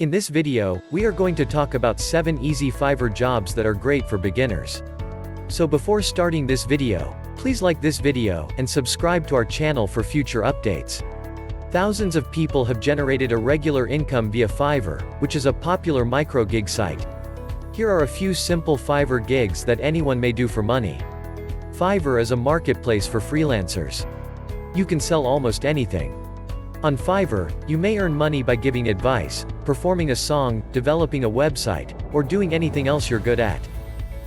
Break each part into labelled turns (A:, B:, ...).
A: In this video, we are going to talk about 7 easy Fiverr jobs that are great for beginners. So before starting this video, please like this video and subscribe to our channel for future updates. Thousands of people have generated a regular income via Fiverr, which is a popular micro-gig site. Here are a few simple Fiverr gigs that anyone may do for money. Fiverr is a marketplace for freelancers. You can sell almost anything. On Fiverr, you may earn money by giving advice, performing a song, developing a website, or doing anything else you're good at.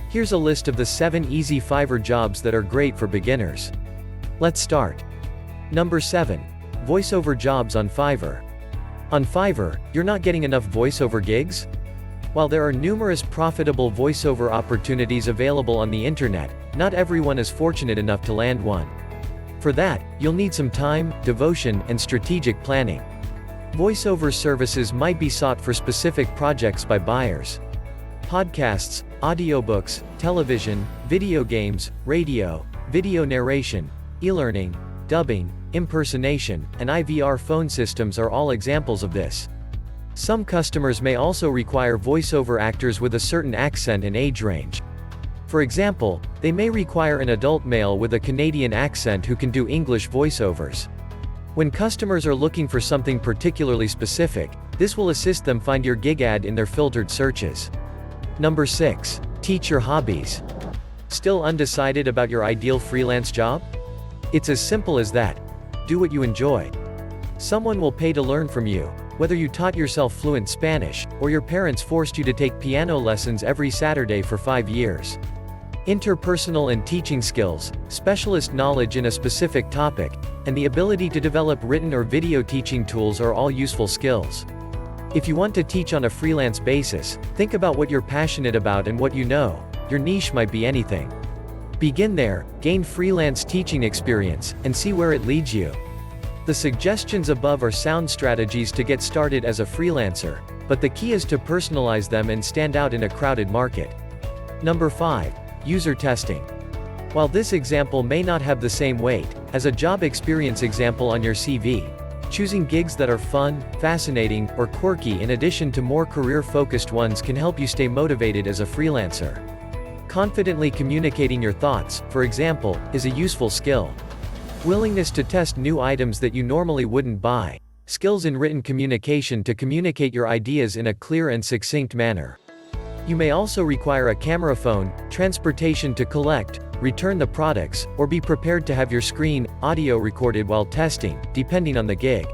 A: Here's a list of the 7 easy Fiverr jobs that are great for beginners. Let's start. Number 7. Voiceover jobs on Fiverr. On Fiverr, you're not getting enough voiceover gigs? While there are numerous profitable voiceover opportunities available on the internet, not everyone is fortunate enough to land one. For that, you'll need some time, devotion, and strategic planning. Voiceover services might be sought for specific projects by buyers. Podcasts, audiobooks, television, video games, radio, video narration, e-learning, dubbing, impersonation, and IVR phone systems are all examples of this. Some customers may also require voiceover actors with a certain accent and age range. For example, they may require an adult male with a Canadian accent who can do English voiceovers. When customers are looking for something particularly specific, this will assist them find your gig ad in their filtered searches. Number 6. Teach your hobbies. Still undecided about your ideal freelance job? It's as simple as that. Do what you enjoy. Someone will pay to learn from you, whether you taught yourself fluent Spanish, or your parents forced you to take piano lessons every Saturday for 5 years. Interpersonal and teaching skills, specialist knowledge in a specific topic, and the ability to develop written or video teaching tools are all useful skills. If you want to teach on a freelance basis, think about what you're passionate about and what you know. Your niche might be anything. Begin there, gain freelance teaching experience, and see where it leads you. The suggestions above are sound strategies to get started as a freelancer, but the key is to personalize them and stand out in a crowded market. Number 5. User testing. While this example may not have the same weight as a job experience example on your CV, choosing gigs that are fun, fascinating, or quirky in addition to more career-focused ones can help you stay motivated as a freelancer. Confidently communicating your thoughts, for example, is a useful skill. Willingness to test new items that you normally wouldn't buy. Skills in written communication to communicate your ideas in a clear and succinct manner. You may also require a camera phone, transportation to collect, return the products, or be prepared to have your screen, audio recorded while testing, depending on the gig.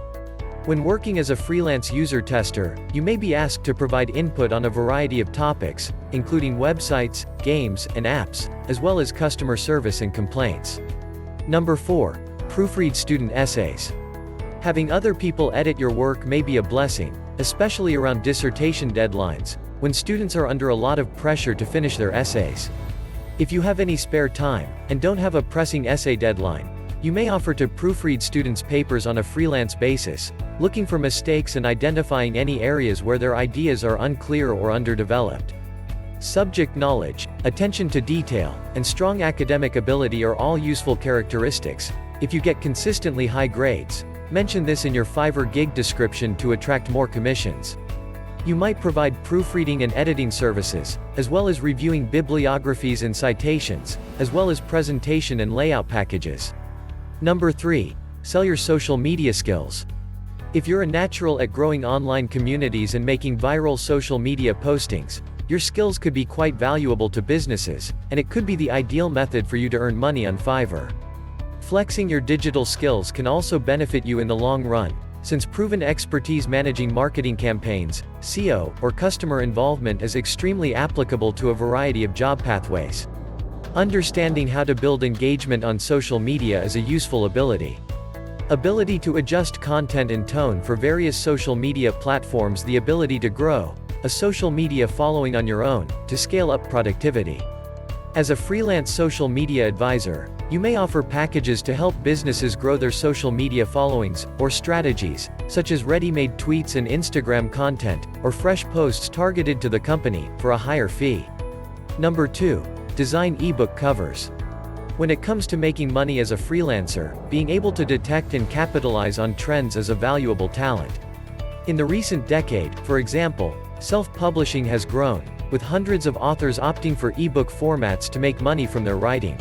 A: When working as a freelance user tester, you may be asked to provide input on a variety of topics, including websites, games, and apps, as well as customer service and complaints. Number 4. Proofread student essays. Having other people edit your work may be a blessing, especially around dissertation deadlines, when students are under a lot of pressure to finish their essays. If you have any spare time, and don't have a pressing essay deadline, you may offer to proofread students' papers on a freelance basis, looking for mistakes and identifying any areas where their ideas are unclear or underdeveloped. Subject knowledge, attention to detail, and strong academic ability are all useful characteristics. If you get consistently high grades, mention this in your Fiverr gig description to attract more commissions. You might provide proofreading and editing services, as well as reviewing bibliographies and citations, as well as presentation and layout packages. Number 3. Sell your social media skills. If you're a natural at growing online communities and making viral social media postings, your skills could be quite valuable to businesses, and it could be the ideal method for you to earn money on Fiverr. Flexing your digital skills can also benefit you in the long run, since proven expertise managing marketing campaigns, SEO, or customer involvement is extremely applicable to a variety of job pathways. Understanding how to build engagement on social media is a useful ability. Ability to adjust content and tone for various social media platforms. The ability to grow a social media following on your own, to scale up productivity. As a freelance social media advisor, you may offer packages to help businesses grow their social media followings, or strategies, such as ready-made tweets and Instagram content, or fresh posts targeted to the company, for a higher fee. Number 2. Design ebook covers. When it comes to making money as a freelancer, being able to detect and capitalize on trends is a valuable talent. In the recent decade, for example, self-publishing has grown, with hundreds of authors opting for ebook formats to make money from their writing.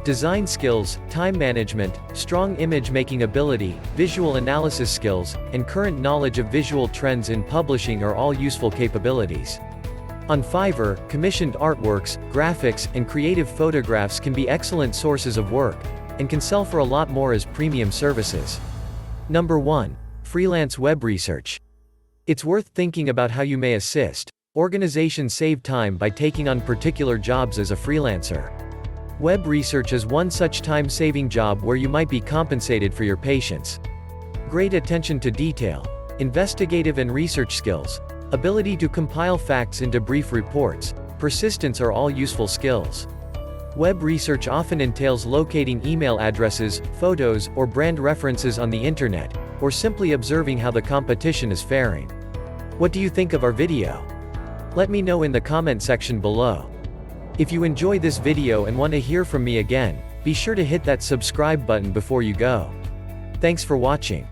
A: Design skills, time management, strong image-making ability, visual analysis skills, and current knowledge of visual trends in publishing are all useful capabilities. On Fiverr, commissioned artworks, graphics, and creative photographs can be excellent sources of work, and can sell for a lot more as premium services. Number 1. Freelance web research. It's worth thinking about how you may assist organizations save time by taking on particular jobs as a freelancer. Web research is one such time-saving job where you might be compensated for your patience. Great attention to detail, investigative and research skills, ability to compile facts into brief reports, persistence are all useful skills. Web research often entails locating email addresses, photos, or brand references on the internet, or simply observing how the competition is faring. What do you think of our video? Let me know in the comment section below. If you enjoy this video and want to hear from me again, be sure to hit that subscribe button before you go. Thanks for watching.